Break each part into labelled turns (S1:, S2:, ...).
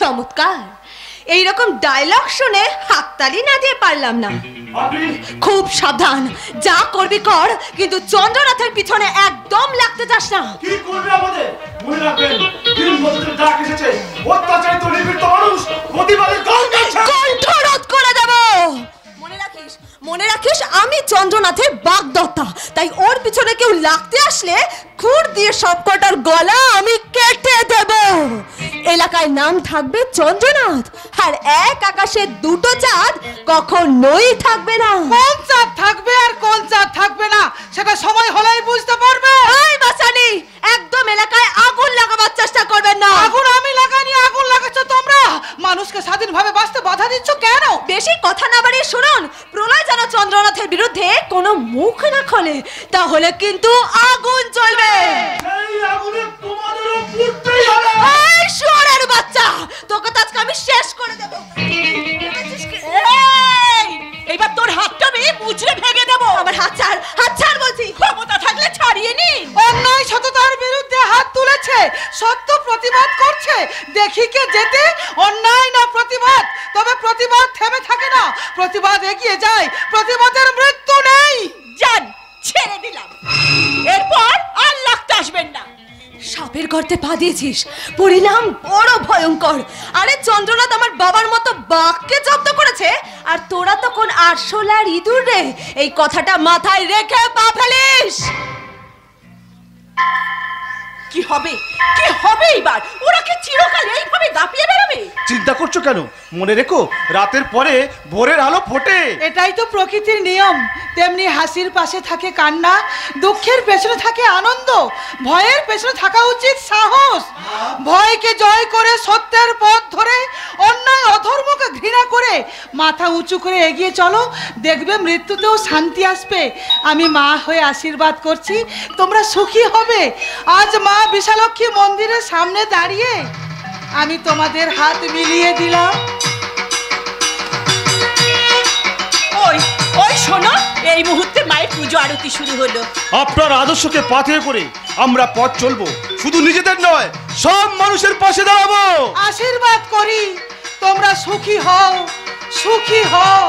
S1: চমৎকার। এইরকম ডায়লগ শুনে হাততালি না দিয়ে পারলাম না। খুব সাবধান, যা করবি কর, কিন্তু চন্দ্রনাথের পিছনে একদম লাগতে চাস না।
S2: কি করবে আমাদের? মনে রাখবেন, দিন মজুরের ডাক এসেছে, অত্যাচারিত নিপীড়িত মানুষ প্রতিবাদের গান গাইছে।
S1: কণ্ঠরোধ করে দেব। মনে রাখিস আমি চন্দ্রনাথের বাগদত্তা, তাই ওর পিছনে কেউ লাগতে আসলে খুর দিয়ে সবকটার গলা আমি কেটে দেব। এলাকায় নাম থাকবে চন্দ্রনাথ, আর এক আকাশে দুটো চাঁদ কখনোই থাকবে না।
S3: কোন চাঁদ থাকবে আর কোন চাঁদ থাকবে না সেটা সময় হলেই বুঝতে পারবে।
S1: এই বাসানি, একদম এলাকায় আগুন লাগাবার চেষ্টা করবেন না।
S3: আগুন আমি লাগাইনি, আগুন লাগাচ্ছ তোমরা। মানুষকে স্বাধীনভাবে বাঁচতে বাধা দিচ্ছ কেন?
S1: বেশি কথা না বাড়িয়ে শুনুন, প্রলয় যেন চন্দ্রনাথের বিরুদ্ধে কোনো মুখ না খোলে, তাহলে কিন্তু আগুন জ্বলবে।
S2: সেই আগুনে তোমাদেরও পুড়তেই হবে।
S1: এই শুয়োরের বাচ্চা, তোকে তো আজকে আমি শেষ করে দেব। এইবার তোর হাতটা আমি মুচড়ে ভেঙে দেব। আমার হাত ছাড় বলছি। ক্ষমতা থাকলে ছাড়িয়ে নিন।
S3: অন্যায় সততার বিরুদ্ধে হাত তুলেছে, সত্য প্রতিবাদ করছে। দেখি কে যেতে, অন্যায় না প্রতিবাদ। তবে প্রতিবাদ থেমে থাকে না, প্রতিবাদ এগিয়ে যায়, প্রতিবাদের মৃত্যু নেই।
S1: যান, ছেড়ে দিলাম, এরপর আর লাগতে আসবেন না। সাপের গর্তে পা দিয়েছিস, পরিণাম বড় ভয়ঙ্কর। আরে চন্দ্রনাথ আমার বাবার মতো বাঘকে জব্দ করেছে, আর তোরা তখন আরশোলার ইঁদুর রে। এই কথাটা মাথায় রেখে পা ফেলিস। কি হবে এবার? ওরা কি চিরকাল এইভাবে দাপিয়ে বেরোবে?
S2: চিন্তা করছো কেন? মনে রেখো, রাতের পরে ভোরের আলো ফোটে।
S3: এটাই তো প্রকৃতির নিয়ম। তেমনি হাসির পাশে থাকে কান্না, দুঃখের পেছনে থাকে আনন্দ, ভয়ের পেছনে থাকা উচিত সাহস। ভয়কে জয় করে সত্যের পথ ধরে, অন্যায় অধর্মকে ঘৃণা করে মাথা উঁচু করে এগিয়ে চলো, দেখবে মৃত্যুতেও শান্তি আসবে। আমি মা হয়ে আশীর্বাদ করছি, তোমরা সুখী হবে। আজ মা বিশালক্ষী মন্দিরের সামনে দাঁড়িয়ে আমি তোমাদের হাত মিলিয়ে দিলাম।
S1: ওই শোনো, এই মুহূর্তে মায়ের পুজো আরতি শুরু হলো।
S2: আপনার আদর্শকে পাথে করে আমরা পথ চলবো, শুধু নিজেদের নয়, সব মানুষের পাশে দাঁড়াবো।
S3: আশীর্বাদ করি তোমরা সুখী হও, সুখী হও।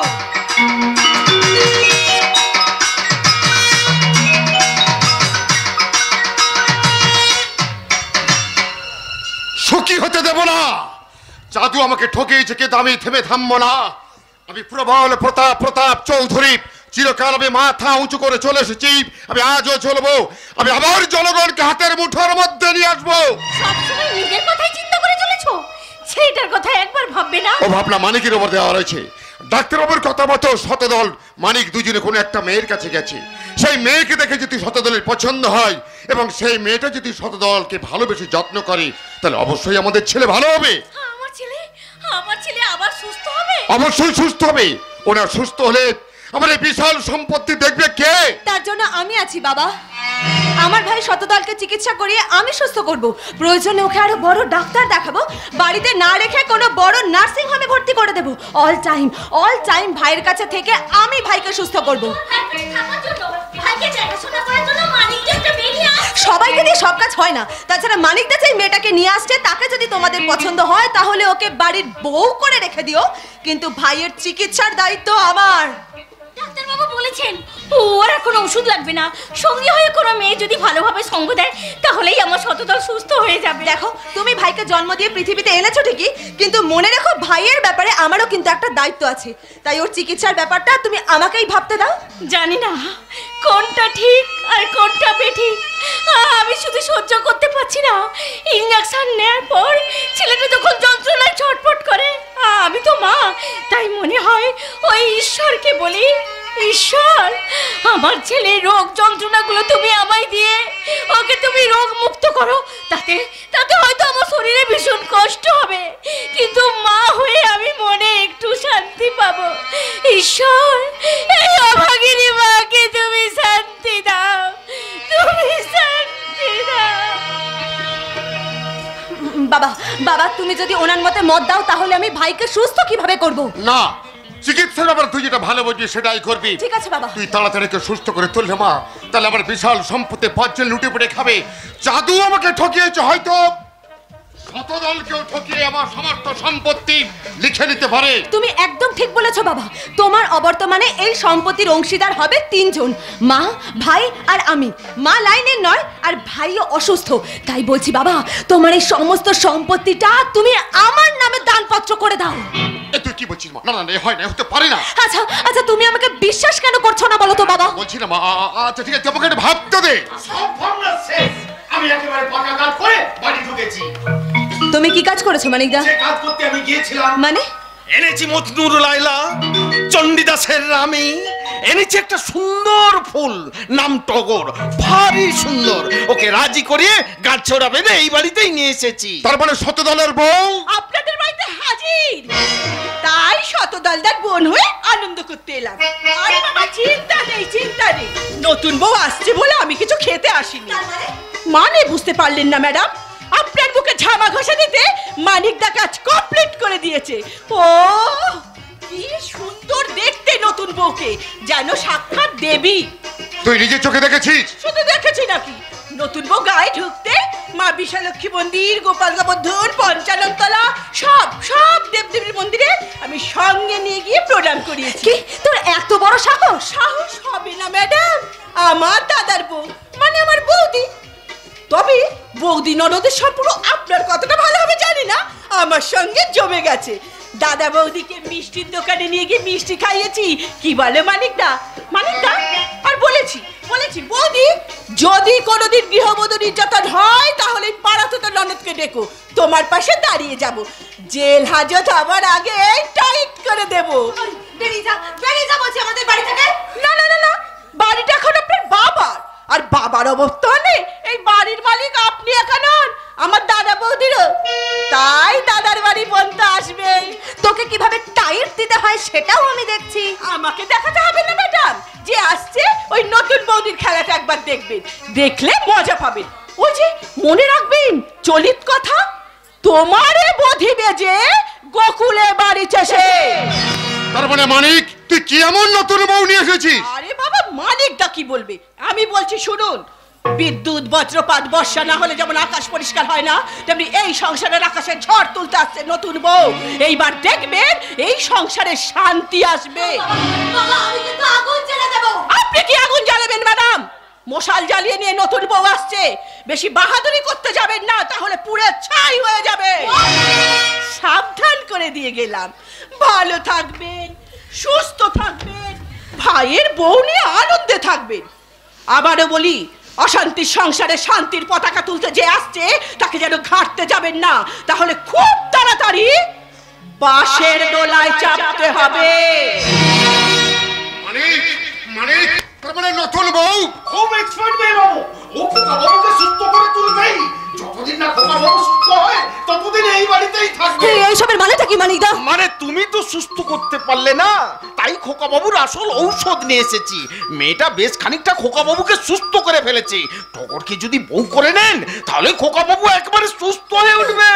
S4: সুখী হতে দেব না। জাদু আমাকে ঠকিয়েছে, কিন্তু আমি থেমে থামবো না। আমি প্রবল প্রতাপ চৌধুরী, চিরকাল আমি মাথা উঁচু করে চলে এসেছি, আমি আজও চলবো। আমি আবার জনগণকে হাতের মুঠোর মধ্যে নিয়ে আসবো।
S1: সবসময় নিজের কথাই চিন্তা করে চলেছো, ছেলেটার কথা একবার ভাববে না?
S4: ও ভাবনা মানিকের উপর দেওয়া রয়েছে। ডাক্তারবাবুর কথা মতো শতদল মানিক দুজনে কোনো একটা মেয়ের কাছে গেছে। সেই মেয়েকে দেখে যদি শতদলের পছন্দ হয় এবং সেই মেয়েটা যদি শতদলকে ভালোবেসে যত্ন করে, তাহলে অবশ্যই আমাদের ছেলে ভালো হবে।
S1: আমার ছেলে আবার সুস্থ হবে।
S4: অবশ্যই সুস্থ হবে। ওনার সুস্থ হলে আমার এই বিশাল সম্পত্তি দেখবে কে?
S1: তার জন্য আমি আছি বাবা। আমার ভাই শতদলকে চিকিৎসা করিয়ে আমি সুস্থ করব। প্রয়োজনে ওকে আরো বড় ডাক্তার দেখাবো, বাড়িতে না রেখে কোনো বড় নার্সিং হোমে ভর্তি করে দেব। অল টাইম ভাইয়ের কাছে থেকে আমি ভাইকে সুস্থ করব। সবাইকে দিয়ে সব কাজ হয় না। তাছাড়া মানিকদা যে মেয়েটাকে নিয়ে আসছে তাকে যদি তোমাদের পছন্দ হয় তাহলে ওকে বাড়ির বউ করে রেখে দিও, কিন্তু ভাইয়ের চিকিৎসার দায়িত্ব আমার।
S5: ডাক্তারবাবু বলেছেন ওর কোনো ওষুধ লাগবে না, সঙ্গী হয়ে কোনো মেয়ে যদি ভালোভাবে সঙ্গ দেয় তাহলেই আমার শতদল সুস্থ হয়ে যাবে।
S1: দেখো, তুমি ভাইকে জন্ম দিয়ে পৃথিবীতে এনেছো ঠিকই, কিন্তু মনে রেখো ভাইয়ের ব্যাপারে আমারও কিন্তু একটা দায়িত্ব আছে। তাই ওর চিকিৎসার ব্যাপারটা তুমি আমাকেই ভাবতে দাও।
S5: জানি না কোনটা ঠিক আর কোনটা বেঠিক, আমি শুধু সহ্য করতে পারছি না। ইঞ্জেকশন নেওয়ার পর ছেলেটা যখন যন্ত্রণায় ছটফট করে, আমি তো মা, তাই মনে হয় ওই ঈশ্বরকে বলি, ঈশ্বর আমার ছেলের রোগ যন্ত্রণাগুলো তুমি আমায় দিয়ে ওকে তুমি রোগ মুক্ত করো। তাতে হয়তো আমার শরীরে ভীষণ কষ্ট হবে, কিন্তু মা হয়ে আমি মনে একটু শান্তি পাবো। ঈশ্বর, এই অভাগিনী মাকে তুমি শান্তি দাও, তুমি শান্তি দাও।
S1: বাবা তুমি যদি ওনার মতে মত দাও তাহলে আমি ভাইকে সুস্থ কিভাবে করব?
S4: না, চিকিৎসার ব্যাপারে তুই যেটা ভালো বুঝবি সেটাই করবি।
S1: ঠিক আছে বাবা।
S4: তুই তাড়াতাড়ি সুস্থ করে তুললে মা, তাহলে আমার বিশাল সম্পত্তি পাঁচজন লুটে পুটে খাবে। জাদু আমাকে ঠকিয়েছে হয়তো। শতদলকেও ঠকিয়ে আমার সমস্ত সম্পত্তি লিখে নিতে পারে।
S1: তুমি একদম ঠিক বলেছো বাবা। তোমার অবর্তমানে এই সম্পত্তির অংশীদার হবে 3 জন, মা, ভাই আর আমি। মা লাইনের নয় আর ভাইও অসুস্থ, তাই বলছি বাবা তোমার এই সমস্ত সম্পত্তিটা তুমি আমার নামে দানপত্র করে দাও।
S4: এ তুই কি বলছিস মা? না না না, হয় না, হতে পারে না।
S1: আচ্ছা আচ্ছা, তুমি আমাকে বিশ্বাস কেন করছো না বলো তো বাবা?
S4: বলছি না মা। আচ্ছা ঠিক আছে, আমাকে একটু ভাবতে দে।
S2: সব ভাবনা শেষ। আমি একেবারে পাকা কাজ করে বাড়ি ঢুকেছি।
S1: তুমি কি কাজ করেছো মানিকদা?
S2: যে কাজ করতে আমি গিয়েছিলাম,
S1: মানে
S6: এনেছি মজনুর লাইলা, চণ্ডীদাসের রানী, এনেছি একটা সুন্দর ফুল, নাম টগর, ভারী সুন্দর। ওকে রাজি করিয়ে গাছছড়া বেঁধে এই বাড়িতেই নিয়ে এসেছি।
S4: তার মানে শতদলের বউ
S3: আপনাদের বাড়িতে হাজির, তাই শতদলদার বোন হয়ে আনন্দ করতে এলাম। আরে বাবা চিন্তা নেই, চিন্তা নেই, নতুন বউ আসছে বলে আমি কিছু খেতে আসিনি। মানে বুঝতে পারলেন না ম্যাডাম? আপনার মুখে ঝামা ঘষা দিতে মানিকদা কাজ কমপ্লিট করে দিয়েছে। ও কি সুন্দর দেখতে নতুন বউকে, যেন সাক্ষাৎ দেবী।
S4: তুই নিজের চোখে দেখেছিস?
S3: শুধু দেখেছি নাকি, নতুন বউ গায়ে ঢুকতে মা বিশালক্ষী মন্দির, গোপাল গোবর্ধন, পঞ্চাননতলা সব সব দেবদেবীর মন্দিরে আমি সঙ্গে নিয়ে গিয়ে প্রণাম করিয়েছি।
S1: কি তোর এত বড় সাহস?
S3: সাহস হবে না ম্যাডাম, আমার দাদার বউ মানে আমার বৌদি। তবে বৌদি ননদের সম্পর্ক আপনার কতটা ভালো হবে জানি না, আমার সঙ্গে জমে গেছে। দাদা বৌদিকে মিষ্টির দোকানে নিয়ে গিয়ে মিষ্টি খাইয়েছি। কি বলে মানিকদা? মানিকদা আর বলেছি বৌদি, যদি কোনোদিন গৃহবধূ নির্যাতন হয় তাহলে পাড়াতে তো ননদকে ডেকো, তোমার পাশে দাঁড়িয়ে যাব। জেল হাজত হবার আগে টাইট করে দেব। বেরিয়ে যা বলছি আমাদের বাড়ি থেকে। না না না না, বাড়িটা এখন আপনার বাবার, আর বাবার অবস্থানে এই বাড়ির মালিক আপনি এখন আমার দাদা বৌদিরও। তাই দাদার বাড়ি বলতে আসবে।
S1: তোকে কিভাবে টাইট দিতে হয় সেটাও আমি দেখছি।
S3: আমাকে দেখাতে হবে না ম্যাডাম, যে আসছে ওই নতুন বৌদির খেলাটা একবার দেখবেন, দেখলে মজা পাবেন। ওই যে মনে রাখবেন চলিত কথা, তোমারে বধিবে যে গোকুলে বাড়ি চাষে।
S4: তার মানে মানিক তুই কি এমন নতুন বউ নিয়ে এসেছিস?
S3: আরে বাবা মানিকদা কি বলবে, আমি বলছি শুনুন। বিদ্যুৎ বজ্রপাত বর্ষা না হলে যেমন আকাশ পরিষ্কার হয় না, তেমনি এই সংসারের আকাশে ঝড় তুলতে আসছে নতুন বউ। এইবার দেখবেন এই সংসারে শান্তি আসবে।
S1: বাবা আমি কিন্তু আগুন জ্বালা দেব।
S3: আপনি কি আগুন জ্বালাবেন ম্যাডাম? মশাল জ্বালিয়ে নিয়ে নতুন বউ আসছে, বেশি বাহাদুরি করতে যাবেন না, তাহলে পুড়ে ছাই হয়ে যাবে। সাবধান করে দিয়ে গেলাম। ভালো থাকবেন, সুস্থ থাকবেন, ভাইয়ের বউ নিয়ে আনন্দে থাকবেন। আবারও বলি, অশান্তির সংসারে শান্তির পতাকা তুলতে যে আসছে তাকে যেন ঘাটতে যাবেন না, তাহলে খুব তাড়াতাড়ি বাঁশের দোলায় চাপতে হবে।
S4: মানিক মানিক তার মানে নতুন বউ
S2: খুব এক্সপার্ট মেয়ে বাবু। ও খোকা বাবুকে সুস্থ করে তুলবেই। যতদিন না খোকা বাবু সুস্থ হয় ততদিন এই বাড়িতেই থাকবে।
S1: এইসবের মানেটা কি মানিকদা?
S6: মানে তুমি তো সুস্থ করতে পারলে না, তাই খোকা বাবুর আসল ঔষধ নিয়ে এসেছি। মেয়েটা বেশ খানিকটা খোকা বাবুকে সুস্থ করে ফেলেছে। টগরকে যদি বউ করে নেন তাহলে খোকা বাবু একবারে সুস্থ হয়ে উঠবে।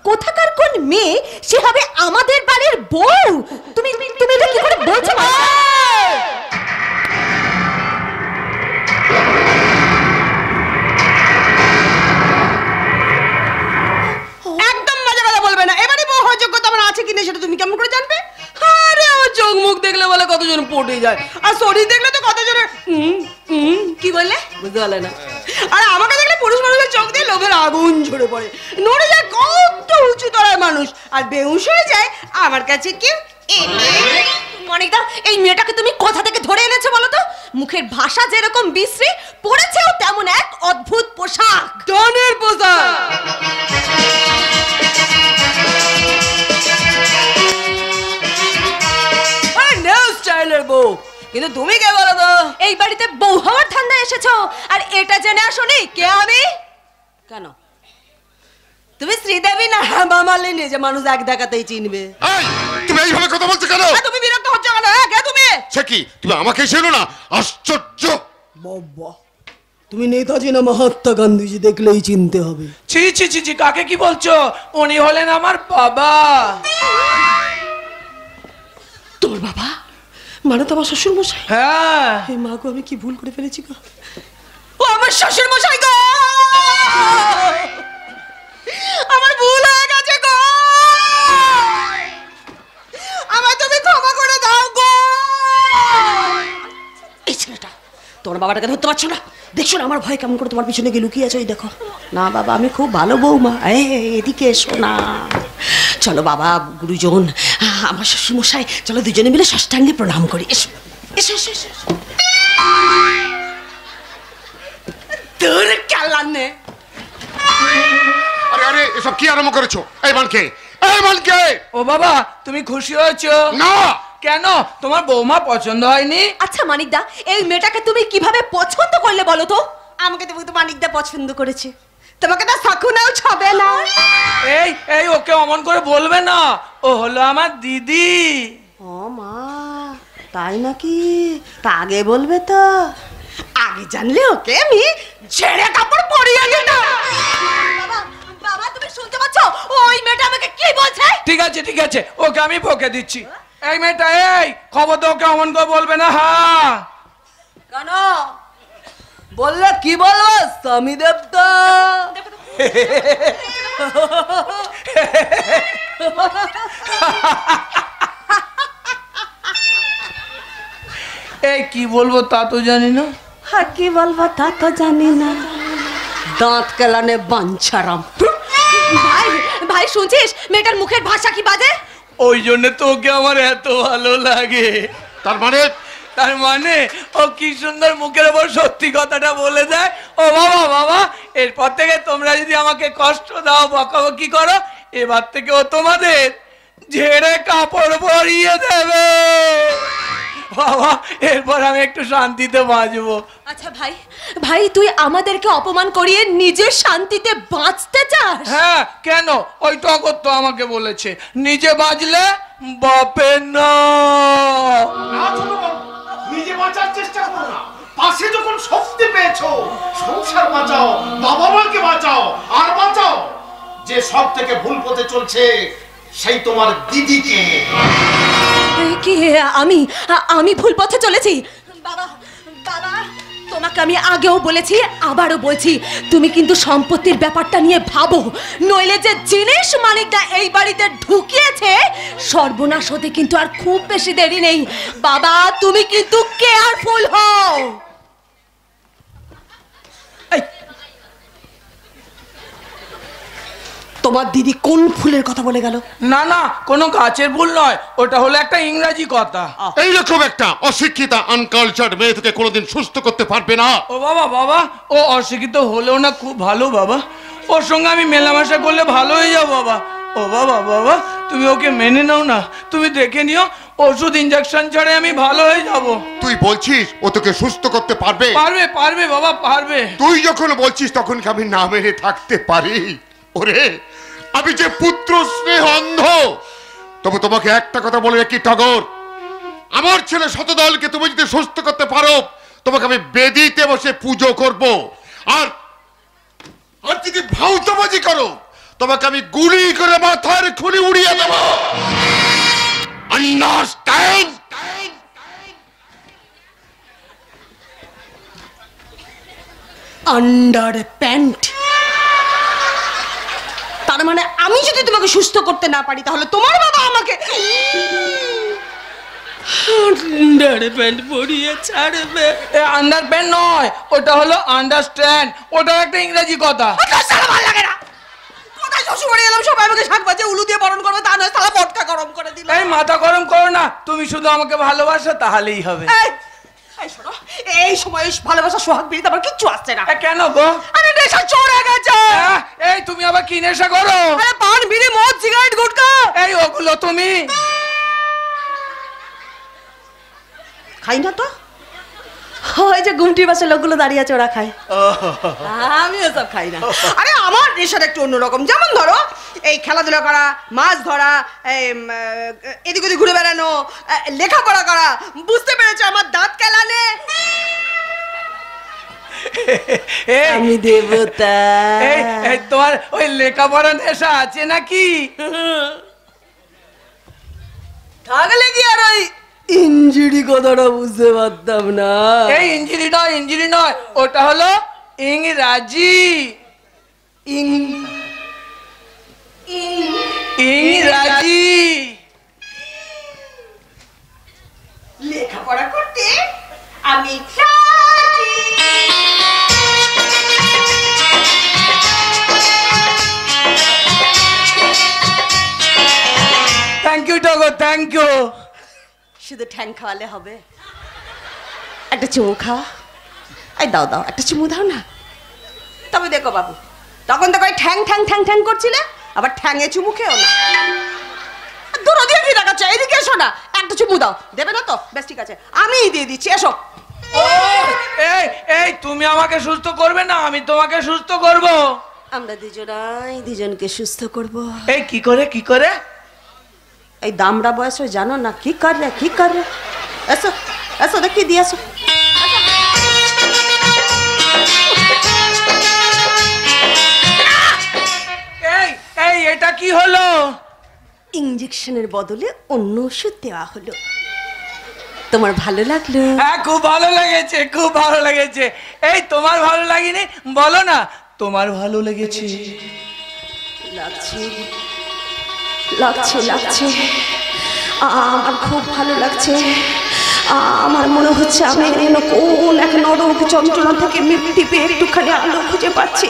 S1: কোথাকার কোন মেয়ে সে হবে আমাদের বাড়ির বউ? তুমি তুমি এটা কি করে বলছো মা?
S3: একদম মজা কথা বলবে না। এবারে বউ হওয়ার যোগ্যতা আমার আছে কিনা সেটা তুমি কেমন করে জানবে? আরে ও চোখ মুখ দেখলে বলে কতজন পটে যায়, আর শরীর দেখলে তো কতজনের কি বললে বুঝতে পারলে না। আর আমাকে দেখলে পুরুষ মানুষের চোখ দিয়ে লোভের আগুন ঝরে পড়ে, নড়ে যায় কত উঁচু তলার মানুষ, আর বেহুশ হয়ে যায় আমার কাছে কেউ এলে।
S1: মানিকদা এই মেয়েটাকে তুমি কোথা থেকে ধরে এনেছো বলো তো? মুখের ভাষা যেরকম বিশ্রী, পড়েছেও তেমন এক অদ্ভুত পোশাক।
S3: ডনের পোশাক। নিউ স্টাইলের বউ, কিন্তু তুমি কে বলো তো?
S1: এই বাড়িতে বউ হওয়ার ধান্দায় এসেছো, আর এটা জেনে আসোনি কে আমি।
S3: কেন তুমি শ্রীদেবী না হেমা মালিনী যে মানুষ এক দেখাতেই চিনবে?
S4: এই তুমি এইভাবে কথা বলছো কেন?
S3: তুমি বিরক্ত হচ্ছ কেন? কে তুমি?
S4: সে কি তুমি আমাকে চেনো না? আশ্চর্য।
S7: বাবা তুমি নেতাজি না মহাত্মা গান্ধীজি দেখলেই চিনতে হবে।
S8: ছি ছি ছি ছি, কাকে কি বলছো? উনি হলেন আমার বাবা।
S3: তোর বাবা মানে তো আমার শ্বশুর মশাই?
S8: হ্যাঁ।
S7: হে মা গো আমি কি ভুল করে ফেলেছি গো।
S3: ও আমার শ্বশুর মশাই গো, আমার
S1: তোমার বাবাটাকে ধরতে পারছো না? দেখছো না আমার ভয় কেমন করে তোমার পিছনে গিয়ে লুকিয়ে আছে? ওই দেখো না বাবা, আমি খুব ভালো বৌমা। এদিকে এসো না। চলো বাবা, গুরুজন, আমার শ্বশুরমশাই, চলো দুজনে মিলে ষষ্ঠাঙ্গে প্রণাম করি। এসো এসো এসো এসো। তোর কালান নে।
S4: আরে আরে, এসব কি আরম্ভ করেছো? এই মানকে, এই মানকে।
S8: ও বাবা, তুমি খুশি হয়েছো?
S4: না।
S8: কেন? তোমার বৌমা পছন্দ হয়নি?
S1: আচ্ছা মানিকদা, এই মেয়েটাকে তুমি কিভাবে পছন্দ করলে বলো তো? আমাকে তো মানিকদা পছন্দ করেছে, তোমাকে তো সাকুনাও ছবে না।
S8: এই এই, ওকে অমন করে বলবে না, ও হলো আমার দিদি।
S1: ও মা, তাই নাকি? তা আগে বলবে তো। আগে জানলে ওকে আমি ছেড়ে কাপড় পরিয়ে দিতাম। বাবা বাবা, তুমি শুনতে পাচ্ছ ওই মেয়েটা আমাকে কি বলছে?
S8: ঠিক আছে ঠিক আছে, ওকে আমি বকে দিচ্ছি। এই মেয়েটা, এই খবর তো ওকে অমন করে বলবে না। হ্যাঁ
S7: কেন বললে কি বলবো? স্বামী দেবতা।
S8: এই কি বলবো তা তো জানি না।
S1: হ্যাঁ, কি বলবো তা তো জানি না। দাঁত কেলানে বাঞ্ছারাম। ভাই ভাই, শুনছিস মেয়েটার মুখের ভাষা কি বাজে?
S8: ওই জন্য তো ওকে আমার এত ভালো লাগে।
S4: তার মানে?
S8: তার মানে ও কি সুন্দর মুখের ওপর সত্যি কথাটা বলে দেয়। ও বাবা বাবা, এরপর থেকে তোমরা যদি আমাকে কষ্ট দাও, বকাবকি করো, এবার থেকে ও তোমাদের ঝেড়ে কাপড় পরিয়ে দেবে। বাবা, এরপর আমি একটু শান্তিতে বাঁচবো।
S1: আচ্ছা ভাই ভাই, তুই আমাদেরকে অপমান করিয়ে নিজে শান্তিতে বাঁচতে চাস?
S8: হ্যাঁ, কেন? ওই টগর তো আমাকে বলেছে নিজে বাঁচলে বাপের না।
S2: না ছোট বাবু, নিজে বাঁচার চেষ্টা করো না। পাশে যখন শক্তি পেয়েছো, সংসার বাঁচাও, বাবা মাকে বাঁচাও, আর বাঁচাও যে সব থেকে ভুল পথে চলছে, সেই তোমার দিদিকে।
S1: কি আমি ভুল পথে চলেছি? বাবা বাবা, তোমাকে আমি আগেও বলেছি, আবারও বলছি, তুমি কিন্তু সম্পত্তির ব্যাপারটা নিয়ে ভাবো, নইলে যে জিনিস মানিকদা এই বাড়িতে ঢুকিয়েছে, সর্বনাশ হতে কিন্তু আর খুব বেশি দেরি নেই। বাবা, তুমি কিন্তু কেয়ারফুল হও। তোমার দিদি কোন ফুলের কথা বলে গেল?
S8: না না, কোনো গাছের ফুল নয়, ওটা হলো একটা ইংরেজি কথা।
S4: এইরকম একটা অশিক্ষিতা আনকালচার্ড মেয়ে থেকে কোনোদিন সুস্থ করতে পারবে না।
S8: ও বাবা বাবা, ও অশিক্ষিত হলেও না খুব ভালো বাবা, ওর সঙ্গে আমি মেলামেশা করলে ভালো হয়ে যাও বাবা। ও বাবা বাবা, তুমি ওকে মেনে নাও না, তুমি দেখে নিও, ওষুধ ইনজেকশন ছাড়া আমি ভালো হয়ে যাব।
S4: তুই বলছিস ও তোকে সুস্থ করতে পারবে?
S8: পারবে পারবে বাবা, পারবে।
S4: তুই যখন বলছিস তখন কি আমি না মেনে থাকতে পারি? ওরে, আমি যে পুত্র স্নেহ অন্ধ। তবে তোমাকে একটা কথা বলে রাখি টগর, আমার ছেলে শতদলকে তুমি যদি সুস্থ করতে পারো, তোমাকে আমি বেদিতে বসে পুজো করব। আর যদি ভাউতাবাজি করো, তোমাকে আমি গুলি করে মাথার খুলি উড়িয়ে দেব। আন্ডারস্ট্যান্ড?
S1: Under pant? তার মানে আমি যদি তোমাকে সুস্থ করতে না পারি, তাহলে তোমার বাবা আমাকে আন্ডার প্যান্ট পরিয়ে ছাড়বে?
S8: আন্ডার প্যান্ট নয়, ওটা হলো আন্ডারস্ট্যান্ড, ওটা একটা ইংরেজি কথা।
S1: ভালো লাগে না। কোথায় শ্বশুর বাড়ি এলাম, সবাই আমাকে শাক বাজে উলু দিয়ে বরণ করবে, তা নয় সালা পটকা গরম করে দিল।
S8: এই মাথা গরম করো না, তুমি শুধু আমাকে ভালোবাসো, তাহলেই হবে।
S1: এই শোনো, এই সময় ভালোবাসা সোহাগ বিড়িতে আমার কিচ্ছু আসছে না।
S8: কেন গো?
S1: আরে নেশা চড়ে গেছে।
S8: এই তুমি আবার কি নেশা করো?
S1: আরে পান, বিড়ি, মদ, সিগারেট, গুটকা।
S8: এই ওগুলো তুমি
S1: খাই না তো। ওই যে গুমটির পাশে লোকগুলো দাঁড়িয়ে আছে, ওরা খায়, আমি ওসব খাই না। আরে আমার নেশাটা একটু অন্যরকম। যেমন ধরো এই খেলাধুলা করা, মাছ ধরা, এদিক ওদিক ঘুরে বেড়ানো, লেখাপড়া করা। বুঝতে পেরেছো আমার দাঁত কেলানে? আমি দেবতা।
S8: এই তোমার ওই লেখাপড়া নেশা আছে নাকি?
S7: থাকলে কি আর ওই ইঞ্জুরি কথাটা বুঝতে পারতাম না।
S8: এই ইঞ্জিরি নয়, ইঞ্জিরি নয়, ওটা হলো ইংরাজি। ইংরাজি
S1: লেখাপড়া করতে আমি
S8: থ্যাংক ইউ।
S1: শুধু ঠ্যাং খাওয়ালে হবে? একটা চুমু খাওয়া। এই দাও দাও, একটা চুমু দাও না। তবে দেখো বাবু, তখন তো কই ঠ্যাং ঠ্যাং ঠ্যাং ঠ্যাং করছিলে, আবার ঠ্যাঙে চুমু খেও না। দূর দিয়ে কি দেখাচ্ছ? এইদিকে এসো না, একটা চুমু দাও। দেবে না তো? বেশ ঠিক আছে, আমিই দিয়ে দিচ্ছি, এসো।
S8: এই এই তুমি আমাকে সুস্থ করবে না, আমি তোমাকে সুস্থ করব।
S1: আমরা দুজনাই দুজনকে সুস্থ করব।
S8: এই কি করে কি করে?
S1: এই দামড়া বয়সে জানো না কি করে কি করে? এসো এসো, দেখি দিয়ে এসো।
S8: এই এই এটা কি হলো?
S1: ইঞ্জেকশনের বদলে অন্য ওষুধ দেওয়া হলো। তোমার ভালো লাগলো?
S8: হ্যাঁ, খুব ভালো লেগেছে, খুব ভালো লেগেছে। এই তোমার ভালো লাগেনি? বলো না তোমার ভালো লেগেছে।
S1: লাগছে লাগছে লাগছে, আমার খুব ভালো লাগছে। আমার মনে হচ্ছে আমি কোন এক নরক যন্ত্রণা থেকে মুক্তি পেয়ে একটুখানি আলো খুঁজে পাচ্ছি।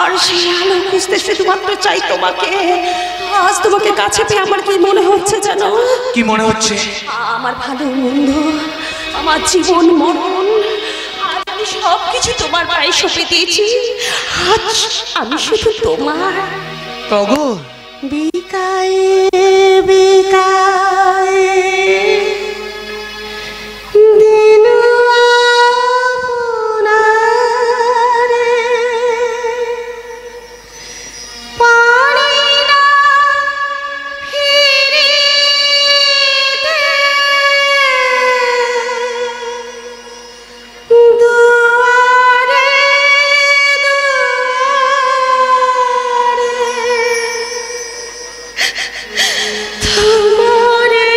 S1: আর সেই আলো খুঁজতে শুধুমাত্র চাই তোমাকে। আজ তোমাকে কাছে পেয়ে আমার কি মনে হচ্ছে জানো?
S8: কি মনে হচ্ছে?
S1: আমার ভালো মন্দ, আমার জীবন মরণ, আজ আমি সব কিছু তোমার পায়ে সঁপে দিয়েছি। আজ আমি শুধু তোমার।
S8: তগো
S1: বিকায়ে বিকায়ে দিন আপনারে পারি না ফিরিতে, দুয়ারে তোমারে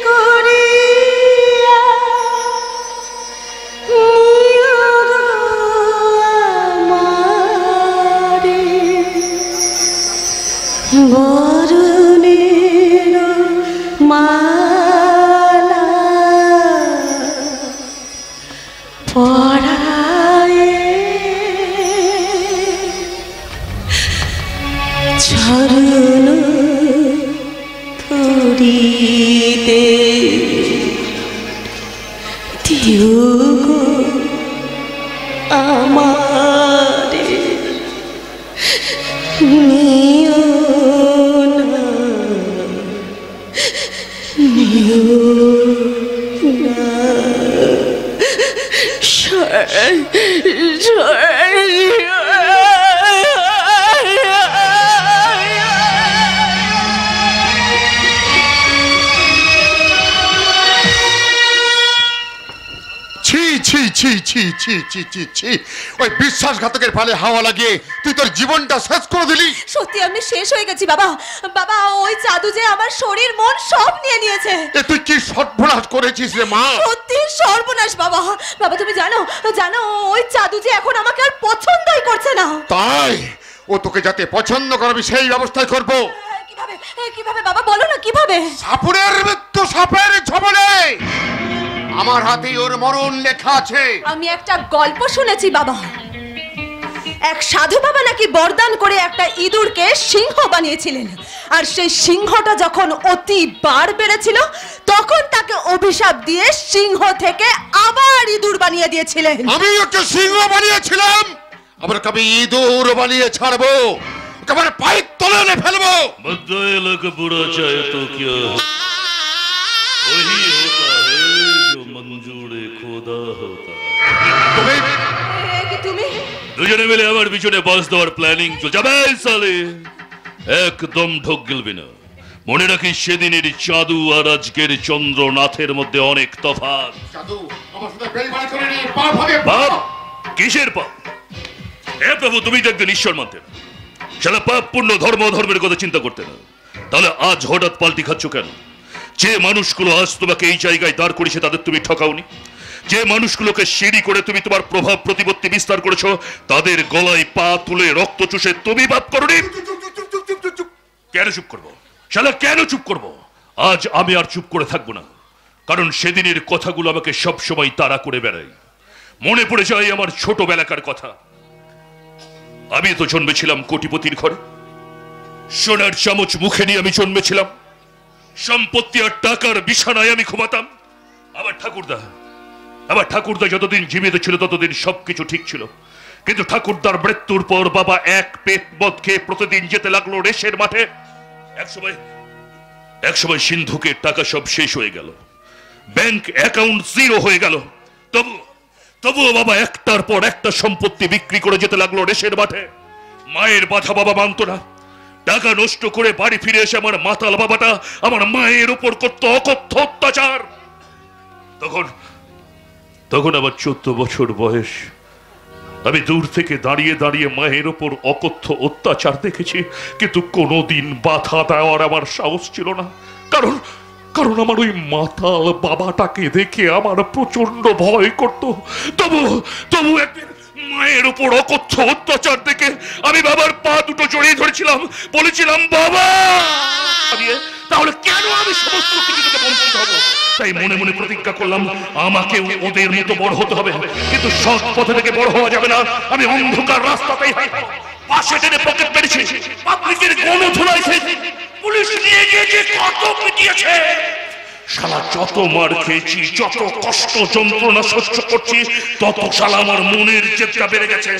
S1: করিয়া নিও গো আমারে, বরণের মালা পরায়ে চরণ ধরিতে দিও গো আমারে, নিও না নিও না।
S4: ছি ছি ছি ছি ছি ছি ছি ছি, ওই বিশ্বাসঘাতকের ফালে হাওয়া লাগিয়ে তুই তোর জীবনটা শেষ করে দিলি।
S1: সত্যি আমি শেষ হয়ে গেছি বাবা। বাবা, ওই জাদু যে আমার শরীর মন সব নিয়ে নিয়েছে।
S4: এ তুই কি সর্বনাশ করেছিস রে মা?
S1: সত্যি সর্বনাশ বাবা। বাবা তুমি জানো জানো ওই জাদু যে এখন আমাকে আর পছন্দই করছে না।
S4: তাই ও তোকে যাতে পছন্দ করবি সেই ব্যবস্থাই করবো।
S1: কিভাবে কিভাবে বাবা, বলো না কিভাবে?
S4: সাপুরের মৃত্যু সাপের ঝবলে, আমার হাতে ওর মরণ লেখা আছে।
S1: আমি একটা গল্প শুনেছি বাবা। এক সাধু বাবা নাকি বরদান করে একটা ইঁদুরকে সিংহ বানিয়েছিলেন। আর সেই সিংহটা যখন অতি বার বেড়েছিল তখন তাকে অভিশাপ দিয়ে সিংহ থেকে আবার ইঁদুর বানিয়ে দিয়েছিলেন।
S4: আমি ওকে সিংহ বানিয়েছিলাম, আবার কবে ইঁদুর বানিয়ে ছাড়বো, ওকে আমার পায়ের তলে এনে ফেলবো।
S9: बदलक बुरा चाहे तो क्या वही होता है जो मंजूर खुदा होता है।
S1: তুমি
S9: দুজনে মিলে আমার পিছনে বাস দেওয়ার প্ল্যানিং চলছে। যাবে সালে একদম ঢোক গিলবি না। মনে রাখিস সেদিনের চাঁদু আর আজকের চন্দ্রনাথের মধ্যে অনেক তফাৎ। পাপ? কিসের পাপ? হে প্রভু, তুমি তো একদিন ঈশ্বর মানতেন, সারা পাপ পুণ্য ধর্ম ধর্মের কথা চিন্তা করতে না, তাহলে আজ হঠাৎ পাল্টি খাচ্ছ কেন? যে মানুষগুলো আজ তোমাকে এই জায়গায় দাঁড় করেছে তাদের তুমি ঠকাওনি। যে মানুষগুলোকে সিঁড়ি করে তুমি তোমার প্রভাব প্রতিপত্তি বিস্তার করেছো তাদের গলায় পা তুলে রক্ত চুষে তুমি বাদ করনি। কেন চুপ করবো শালা, কেন চুপ করবো? আজ আমি আর চুপ করে থাকবো না, কারণ সেদিনের কথাগুলো আমাকে সব সময় তাড়া করে বেড়ায়। মনে পড়ে যায় আমার ছোটবেলাকার কথা। আমি তো জন্মেছিলাম কোটিপতির ঘরে, সোনার চামচ মুখে নিয়ে আমি জন্মেছিলাম, সম্পত্তি আর টাকার বিছানায় আমি ঘুমাতাম। আবার ঠাকুরদা যতদিন জীবিত ছিল ততদিন সবকিছু ঠিক ছিল, কিন্তু ঠাকুরদার মৃত্যুর পর বাবা এক পেট মদ খেয়ে প্রতিদিন যেতে লাগলো রেশের মাঠে। একসময় সিন্ধুকের টাকা সব শেষ হয়ে গেল, ব্যাংক অ্যাকাউন্ট জিরো হয়ে গেল। তবুও বাবা একটার পর একটা সম্পত্তি বিক্রি করে যেতে লাগলো রেশের মাঠে। মায়ের বাধা বাবা মানত না। টাকা নষ্ট করে বাড়ি ফিরে এসে আমার মাতাল বাবাটা আমার মায়ের উপর করত অকথ্য অত্যাচার। তখন আমার 14 বছর বয়স। আমি দূর থেকে দাঁড়িয়ে দাঁড়িয়ে মায়ের উপর অকথ্য অত্যাচার দেখেছি, কিন্তু কোনোদিন বাধা দেওয়ার আমার সাহস ছিল না। কারণ আমার ওই মাতাল বাবাটাকে দেখে আমার প্রচন্ড ভয় করত। তবু একদিন মায়ের উপর অকথ্য অত্যাচার দেখে আমি বাবার পা দুটো জড়িয়ে ধরেছিলাম, বলেছিলাম, বাবা, তাহলে কেন আমি সমস্ত কিছু থেকে বঞ্চিত হব? তাই মনে মনে প্রতিজ্ঞা করলাম, আমাকে ওদের মতো বড় হতে হবে, কিন্তু সৎ পথে থেকে বড় হওয়া যাবে না। আমি অন্ধকার রাস্তাতেই পাশে টেনে পকেট মেরেছি, পাবলিকের গণধোলাই খেয়েছি, পুলিশ নিয়ে গিয়েছে, কত পিটিয়েছে। শালা যত মার খেয়েছি, যত কষ্ট যন্ত্রণা সহ্য করছি, তত শালা আমার মনের জেদটা বেড়ে গেছে।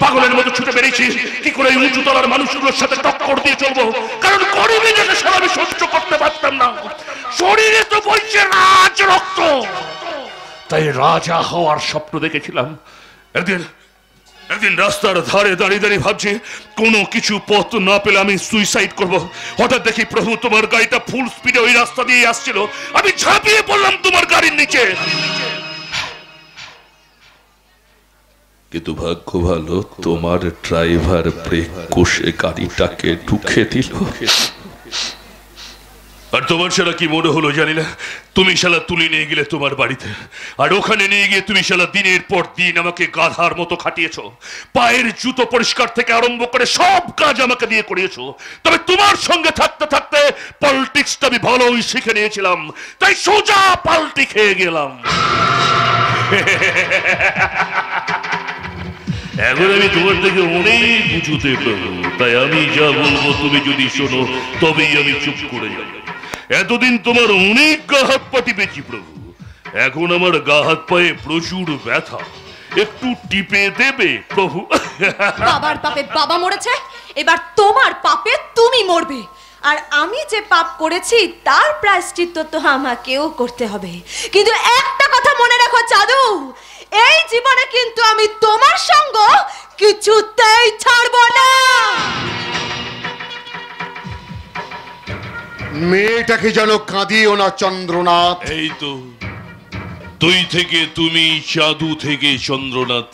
S9: পাগলের মতো ছুটে বেরিয়েছি, কি করে উঁচু তলার মানুষগুলোর সাথে টক্কর দিয়ে চলবো, কারণ গরিবী যাকে সারা আমি সহ্য করতে পারতাম না। শরীরে তো বইছে রাজ রক্ত, তাই রাজা হওয়ার স্বপ্ন দেখেছিলাম। একদিন রাস্তার ধারে দাঁড়িয়ে দাঁড়িয়ে ভাবছি, কোনো কিছু পথ না পেলে আমি সুইসাইড করব। হঠাৎ দেখি, প্রভু, তোমার গাড়িটা ফুল স্পিডে ওই রাস্তা দিয়ে আসছিল। আমি ঝাঁপিয়ে পড়লাম তোমার গাড়ির নিচে, কিন্তু ভাগ্য ভালো, তোমার ড্রাইভার ব্রেক কষে গাড়িটাকে ঢুকে দিল। আর তোমার শালা কি মনে হলো জানি না, তুমি শালা তুলে নিয়ে গেলে তোমার বাড়িতে, আর ওখানে নিয়ে গিয়ে তুমি শালা দিনের পর দিন আমাকে গাধার মতো খাটিয়েছ। পায়ের জুতো পরিষ্কার থেকে আরম্ভ করে সব কাজ আমাকে দিয়ে করিয়েছ। তবে তোমার সঙ্গে থাকতে থাকতে পলিটিক্সটা আমি ভালোই শিখে নিয়েছিলাম, তাই সোজা পাল্টি খেয়ে গেলাম। এখন আমি তোমার থেকে অনেক উঁচুতে প্রভু, তাই আমি যা বলবো তুমি যদি শোনো তবেই আমি চুপ করে যাব। এতদিন তোমার অনেক গা হাত পা টিপেছি প্রভু, এখন আমার গা হাত পায়ে প্রচুর ব্যথা, একটু টিপে দেবে প্রভু?
S1: বাবার পাপে বাবা মরেছে, এবার তোমার পাপে তুমি মরবে। আর আমি যে পাপ করেছি তার প্রায়শ্চিত্ত তো আমাকেও করতে হবে। কিন্তু একটা কথা মনে রাখো চাঁদু, এই জীবনে কিন্তু আমি তোমার সঙ্গ কিছুতেই ছাড়বো না।
S4: মেয়েটাকে যেন কাঁদিও না চন্দ্রনাথ।
S9: এই তো, তুই থেকে তুমি, চাঁদু থেকে চন্দ্রনাথ,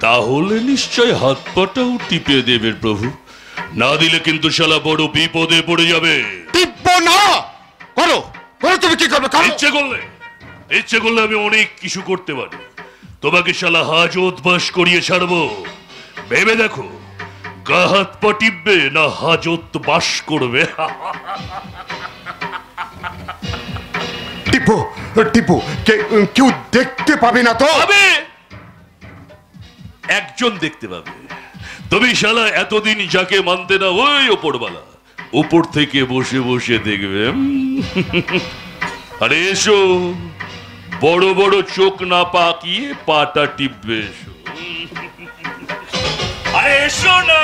S9: তাহলে নিশ্চয় হাত পাটাও টিপে দেবে প্রভু, না দিলে কিন্তু শালা বড় বিপদে পড়ে যাবে।
S4: টিপবো না। করো করো, তুমি কি করবে?
S9: ইচ্ছে করলে আমি অনেক কিছু করতে পারি। তোমাকে শালা হাজত বাস করিয়ে ছাড়বো, ভেবে দেখো, গা হাত পা টিপবে না হাজত বাস করবে?
S4: টিপো টিপো, কেউ দেখতে পাবে না তো?
S9: একজন দেখতে পাবে। তুমি শালা এতদিন যাকে মানতে না, ওই ওপরওয়ালা উপর থেকে বসে বসে দেখবে। আরে এসো, বড় বড় চোখ না পাকিয়ে পাটা টিপবে, এসো। আরে এসো না।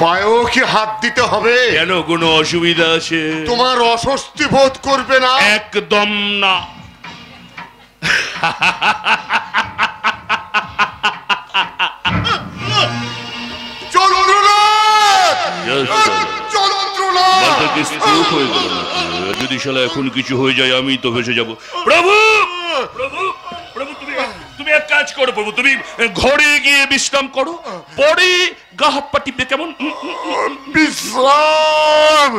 S4: পায়েও কি হাত দিতে হবে?
S9: কেন, কোনো অসুবিধা আছে?
S4: তোমার অস্বস্তি বোধ করবে না?
S9: একদম না। যদি শালা এখন কিছু হয়ে যায় আমি তো ভেসে যাব। প্রভু প্রভু প্রভু, তুমি এক কাজ করো প্রভু, তুমি ঘরে গিয়ে বিশ্রাম করো, পরে গা হাত পা টিপে। কেমন
S4: বিশ্রাম?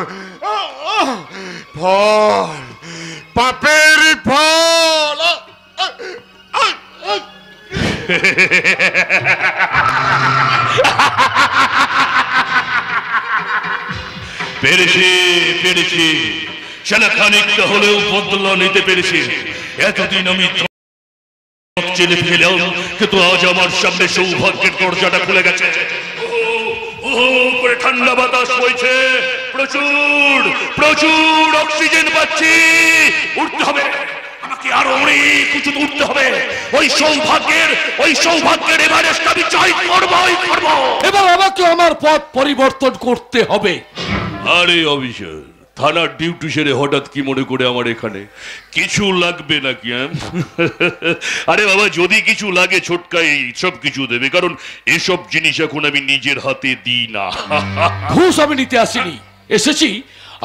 S4: ফল, পাপের ফল।
S9: পেরেছি পেরেছি, শালা খানিকটা হলেও বদলা নিতে পেরেছি। এতদিন আমি চেনে ফেলেও, কিন্তু আজ আমার সামনে সৌভাগ্যের দরজাটা খুলে গেছে। করে ঠান্ডা বাতাস বইছে, প্রচুর প্রচুর অক্সিজেন পাচ্ছি। উঠতে হবে আমাকে, আরো অনেক উঁচুতে উঠতে হবে। ওই সৌভাগ্যের এভারেস্ট আমি চাই, করবই করব।
S10: এবার আমাকে আমার পথ পরিবর্তন করতে হবে।
S9: আরে অফিসার, থানার ডিউটি সেরে হঠাৎ কি মনে করে আমার এখানে? কিছু লাগবে নাকি? আরে বাবা, যদি কিছু লাগে ছোটকাই সব কিছু দেবে, কারণ এসব জিনিস এখন আমি নিজের হাতে দিই না।
S10: ঘুষ আমি নিতে আসিনি, এসেছি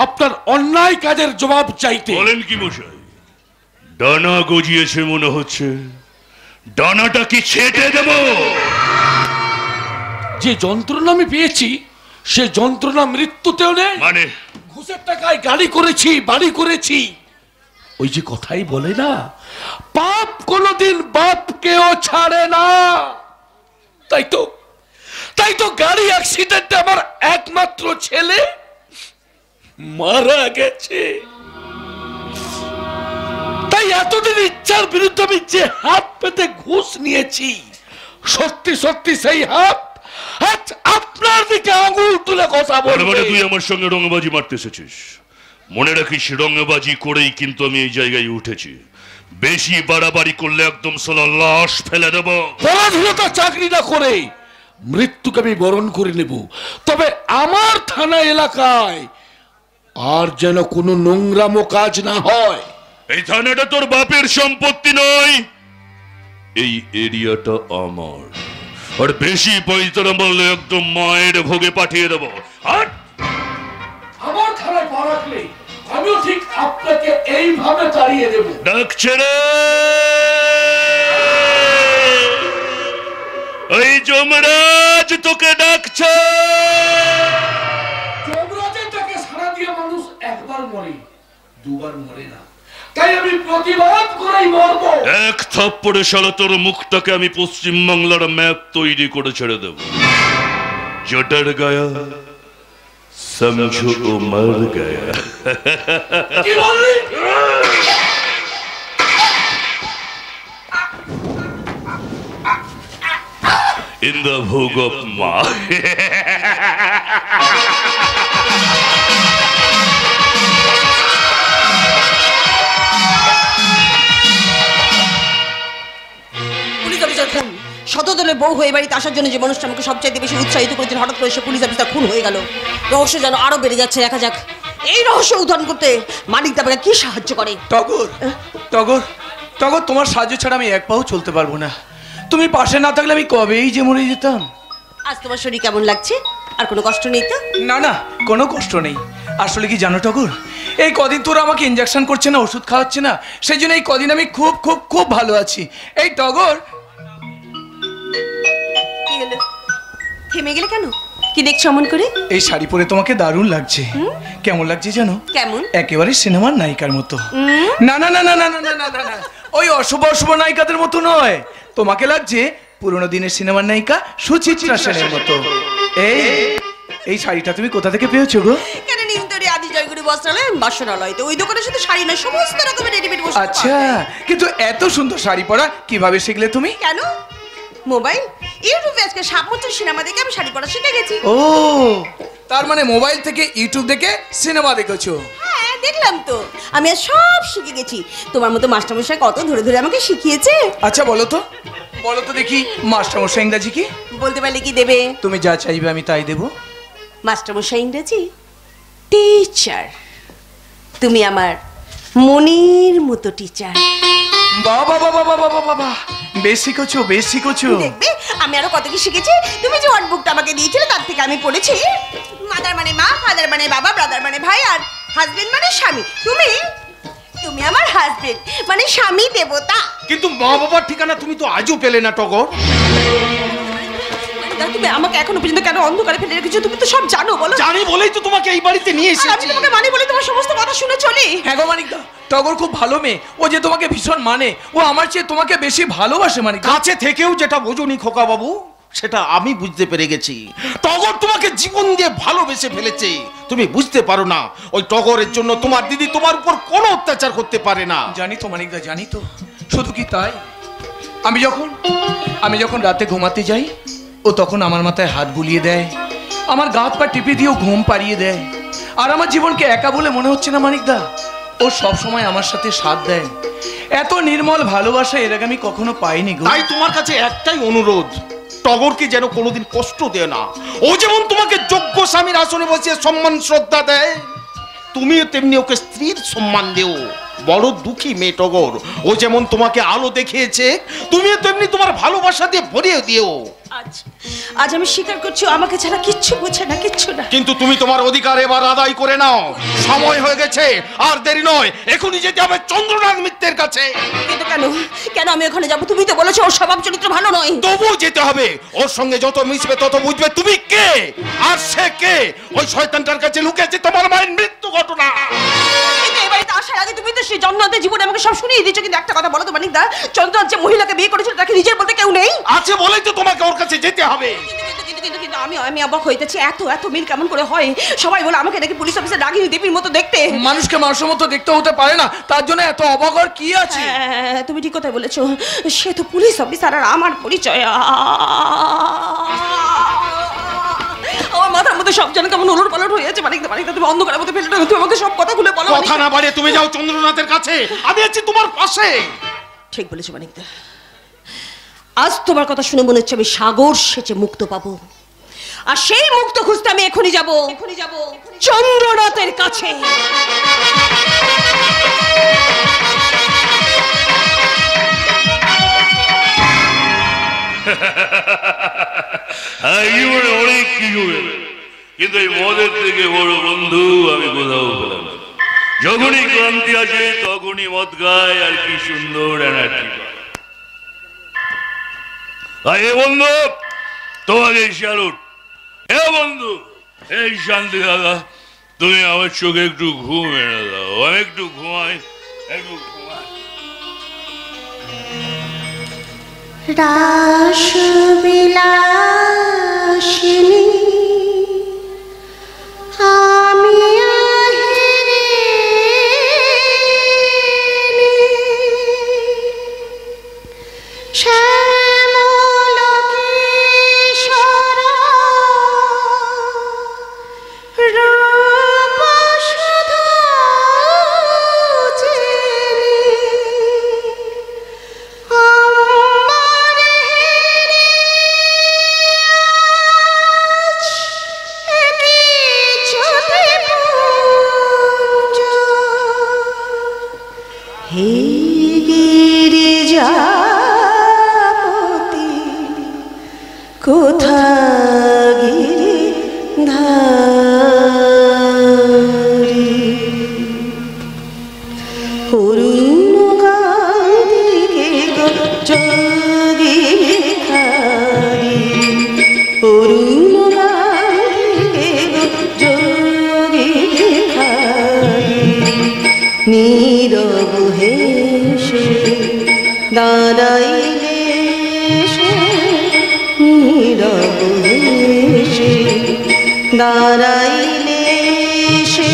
S10: আপনার অন্যায় কাজের জবাব চাইতে।
S9: বলেন কি মশাই? ডানা গজিয়েছে মনে হচ্ছে, ডানাটা কি ছেটে দেব?
S10: যে যন্ত্রণা আমি পেয়েছি সে যন্ত্রণা মৃত্যুতেও নেই।
S9: মানে
S10: ঘুষের টাকায় গাড়ি করেছি, বাড়ি করেছি। ওই যে কথাই বলে না, পাপ কোনদিন বাপকেও ছাড়ে না। তাই তো গাড়ি অ্যাক্সিডেন্টে আমার একমাত্র ছেলে মারা গেছে। তাই এতদিন ইচ্ছার বিরুদ্ধে আমি যে হাত পেতে ঘুষ নিয়েছি, সত্যি সত্যি সেই হাত আজ আপনার দিকে আঙুল তুলে কথা বলবে।
S9: তুই আমার সঙ্গে রঙবাজি মারতে এসেছিস। মনে রাখিস, রঙবাজি করেই কিন্তু আমি এই জায়গায় উঠেছি। বেশি বাড়াবাড়ি করলে একদম সোলা লাশ ফেলে দেব।
S10: পরাধীনতা চাকরি না করে মৃত্যুকে আমি বরণ করে নেব, তবে আমার থানা এলাকায় আর যেন কোনো নোংরামো কাজ না হয়।
S9: এই থানাটা তোর বাপের সম্পত্তি নয়, এই এরিয়াটা আমার। আর বেশি পয়তারা বললে একদম মায়ের ভোগে পাঠিয়ে দেব। আর
S10: আমার থানায় পা রাখলে আমিও ঠিক আপনাকে এইভাবে তাড়িয়ে দেব।
S9: ডাকছে রে, ওই যমরাজ তোকে ডাকছে।
S10: যমরাজের ডাকে সাড়া দিয়ে মানুষ একবার মরে, দুবার মরে না। তাই আমি প্রতিবাদ করেই মরব।
S9: এক থাপ্পড়ে শালা তোর মুখটাকে আমি পশ্চিম বাংলার ম্যাপ তৈরি করে ছেড়ে দেব। জটার গায়া সমঝো ও মর গায়া।
S10: কি বললি?
S9: In the Bhog of Ma.
S1: Police officer খুন। শতদলের বউ হয়ে বাড়িতে আসার জন্য যে মানুষটা আমাকে সবচাইতে বেশি উৎসাহিত করেছিল, হঠাৎ করে সে পুলিশ অফিসার খুন হয়ে গেল। রহস্য যেন আরো বেড়ে যাচ্ছে। দেখা যাক এই রহস্য উদ্ধার করতে মানিক দাবাকে কি সাহায্য করে।
S8: টগর টগর টগর, তোমার সাহায্য ছাড়া আমি এক পাও চলতে পারবো না। তুমি পাশে না থাকলে আমি কবেই যে মরে যেতাম।
S1: আজ তোমার শরীর কেমন লাগছে? আর কোনো কষ্ট নেই তো?
S8: না না, কোনো কষ্ট নেই। আসলে কি জানো টগর, এই কদিন তোরা আমাকে ইনজেকশন করছে না, ওষুধ খাওয়াচ্ছে না, সেই জন্য এই কদিন আমি খুব খুব খুব ভালো আছি। এই টগর,
S1: কি হলো? থেমে গেলে কেন? কি দেখছো অমন করে?
S8: এই শাড়ি পরে তোমাকে দারুণ লাগছে। কেমন লাগছে জানো?
S1: কেমন?
S8: একেবারে সিনেমার নায়িকার মতো। না না না না না না না না না, ওই অশুভ অশুভ নায়িকাদের মতো নয়। তোমাকে লাগছে পুরোনো দিনের সিনেমার নায়িকা সুচিত্রা সেনের মতো। এই শাড়িটা তুমি কোথা থেকে পেয়েছো গো?
S1: কেন নিমতরি আদি জয়গুরু বস্ত্রালয় বাসনালয়তে ওই দোকানে শুধু শাড়ি না, সমস্ত রকমের রেডিমেড বস্ত্র।
S8: আচ্ছা, কিন্তু এত সুন্দর শাড়ি পরা কিভাবে শিখলে তুমি?
S1: কেন? মোবাইল, ইউটিউবে আজকে 7 বছর সিনেমা দেখে আমি শাড়ি পরা শিখে গেছি।
S8: ও, তার মানে মোবাইল থেকে ইউটিউব দেখে সিনেমা দেখেছো?
S1: হ্যাঁ, দেখলাম তো। আমি আজ সব শিখে গেছি। তোমার মতো মাস্টারমশাই কত ধরে ধরে আমাকে শিখিয়েছে।
S8: আচ্ছা বলো তো দেখি, মাস্টারমশাই ইংরাজি কি
S1: বলতে পারলে কি দেবে?
S8: তুমি যা চাইবে আমি তাই দেবো।
S1: মাস্টারমশাই ইংরেজি টিচার। তুমি আমার মনের মতো টিচার।
S8: বাবা বাবা বাবা বাবা, বেশ শিখেছো বেশ শিখেছো।
S1: দেখবে আমি আরো কত কি শিখেছি। তুমি যে ওয়ার্ডবুকটা আমাকে দিয়েছিলে তার থেকে আমি পড়েছি মাদার মানে মা, ফাদার মানে বাবা, ব্রাদার মানে ভাই, আর হাজবেন্ড মানে স্বামী। তুমি আমার হাজবেন্ড মানে স্বামী দেবতা।
S6: কিন্তু মা বাবার ঠিকানা তুমি তো আজও পেলে না টগর।
S1: তুমি আমাকে এখনো পর্যন্ত কেন অন্ধকারে ফেলে রেখেছো? তুমি তো সব জানো। বলো।
S6: জানি বলেই তো তোমাকে এই বাড়িতে নিয়ে এসেছি।
S1: আমি তোমাকে মানি বলে তোমার সমস্ত কথা শুনে চলি।
S8: হ্যাঁ গো মানিকদা, টগর খুব ভালো মেয়ে। ও যে তোমাকে ভীষণ মানে, ও আমার চেয়ে তোমাকে বেশি ভালোবাসে। মানিক
S6: কাছে থেকেও যেটা বোঝনি খোকা বাবু, সেটা আমি বুঝতে পেরে গেছি। টগর তোমাকে জীবন দিয়ে ভালোবেসে ফেলেছে, তুমি বুঝতে পারো না। ওই টগরের জন্য তোমার দিদি তোমার উপর কোনো অত্যাচার করতে পারে না।
S8: জানি তো মানিকদা, জানি তো। শুধু কি তাই, আমি যখন রাতে ঘুমাতে যাই, ও তখন আমার মাথায় হাত বুলিয়ে দেয়, আমার গা হাত পা টিপে দিয়েও ঘুম পাড়িয়ে দেয়। আর আমার জীবনকে একা বলে মনে হচ্ছে না মানিকদা, ও সব সময় আমার সাথে সাথ দেয়। এত নির্মল ভালোবাসা এর আগে আমি কখনো পাইনি গো।
S6: তাই তোমার কাছে একটাই অনুরোধ, টগরকে যেন কোনোদিন কষ্ট দেয় না। ও যেমন তোমাকে যোগ্য স্বামীর আসনে বসিয়ে সম্মান শ্রদ্ধা দেয়, তুমিও তেমনি ওকে স্ত্রীর সম্মান দেও। বড় দুঃখী মেয়ে টগর, ও যেমন তোমাকে আলো দেখিয়েছে, তুমিও তেমনি তোমার ভালোবাসা দিয়ে ভরিয়ে দিও।
S1: আজ আমি স্বীকার করছি, আমাকে ছাড়া কিচ্ছু বোঝে না, কিচ্ছু না।
S6: কিন্তু তুমি তোমার অধিকার এবার আদায় করে নাও, সময় হয়ে গেছে, আর দেরি নয়, এখনই যেতে হবে চন্দ্রনাথ মিত্রের কাছে।
S1: কিন্তু কেন আমি ওখানে যাবো? তুমি তো বলেছো ওর স্বভাব চরিত্র ভালো নয়।
S6: তবুও যেতে হবে, ওর সঙ্গে যত মিশবে তত বুঝবে তুমি কে আর সে কে। ওই শয়তানটার কাছে লুকিয়েছে তোমার মায়ের মৃত্যু ঘটনা।
S1: কিন্তু এই বাড়িতে আসার আগে তুমি তো সেই জন্মনাথের জীবনে আমাকে সব শুনিয়ে দিচ্ছ। কিন্তু একটা কথা বলো তো মানিকদা, চন্দ্রনাথ যে মহিলাকে বিয়ে করেছিল তাকে নিজের বলতে কেউ নেই?
S6: আছে বলেই তো তোমাকে ওর কাছে যেতে হবে।
S1: কিন্তু আমি অবাক হইতেছি, এত মিল কেমন করে হয়? সবাই বলে আমাকে নাকি পুলিশ অফিসার রাগিনী দেবীর মতো দেখতে।
S8: মানুষকে মানুষের মতো দেখতে হতে পারে না, তার জন্য এত অবাক হওয়ার কি আছে?
S1: তুমি ঠিক কথা বলেছো, সে তো পুলিশ অফিসার আর আমার পরিচয়। আমার মাথার মধ্যে সব যেন কেমন ওলট পালট হয়ে যাচ্ছে। মানিকদা তুমি অন্ধকারের মধ্যে ফেলে না, তুমি আমাকে সব কথা খুলে বলো।
S6: কথা না বাড়িয়ে তুমি যাও চন্দ্রনাথের কাছে, আমি আছি তোমার পাশে।
S1: ঠিক বলেছো মানিকদা, আজ তোমার কথা শুনে মনে হচ্ছে আমি সাগর সেচে মুক্ত পাবো। আর সেই মুক্ত খুঁজতে আমি এখনই যাব চন্দ্রনাথের কাছে।
S9: অনেক কিছু, কিন্তু এই মদের থেকে বড় বন্ধু আমি কোথাও পেলাম না। যখনই ক্লান্তি আসে তখনই মদ খায়, আর কি সুন্দর এনার্জি পায়। এ বন্ধু, তোমাকে স্যালুট। এ বন্ধু, এই শান্তি দাদা, তুমি আমার চোখে একটু ঘুম এনে দাও, আমি একটু ঘুমাই, একটু ঘুমাই।
S11: রাসবিলাসিনী আমি কোথা গিরিধারি অরুণ কান্তিকে যোগী ভিখারি, অরুণ কান্তিকে যোগী ভিখারি, নীরব হেসে দাঁড়াইলে নীরব হেসে দাঁড়াইলে সে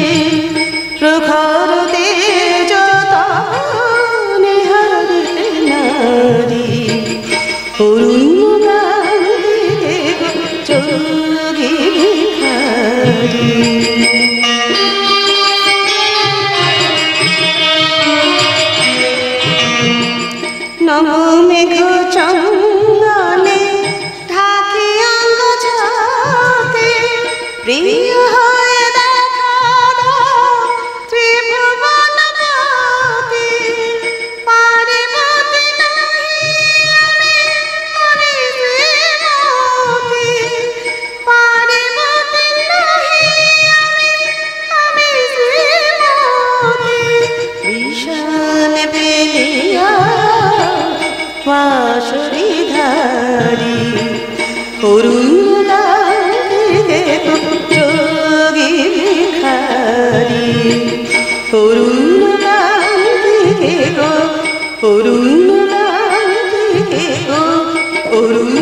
S11: প্রখর তেজ নিহারে নারী, অরুণ কান্তিকে যোগী ভিখারি। নব মেঘ চন্দনে ঢাকি অঙ্গ ছাতে, প্রিয় হয়ে দেখা ত্রিভুবন পতি, পারিবতি নাহি আমি শ্রীমতী, পারিবতি নাহি আমি শ্রীমতী, বিশাল বেলিয়া বাঁশরীধারী, অরুণ কান্তিকে যোগী ভিখারি, অরুণ কান্তিকে অরুণ কান্তিকে অরুণ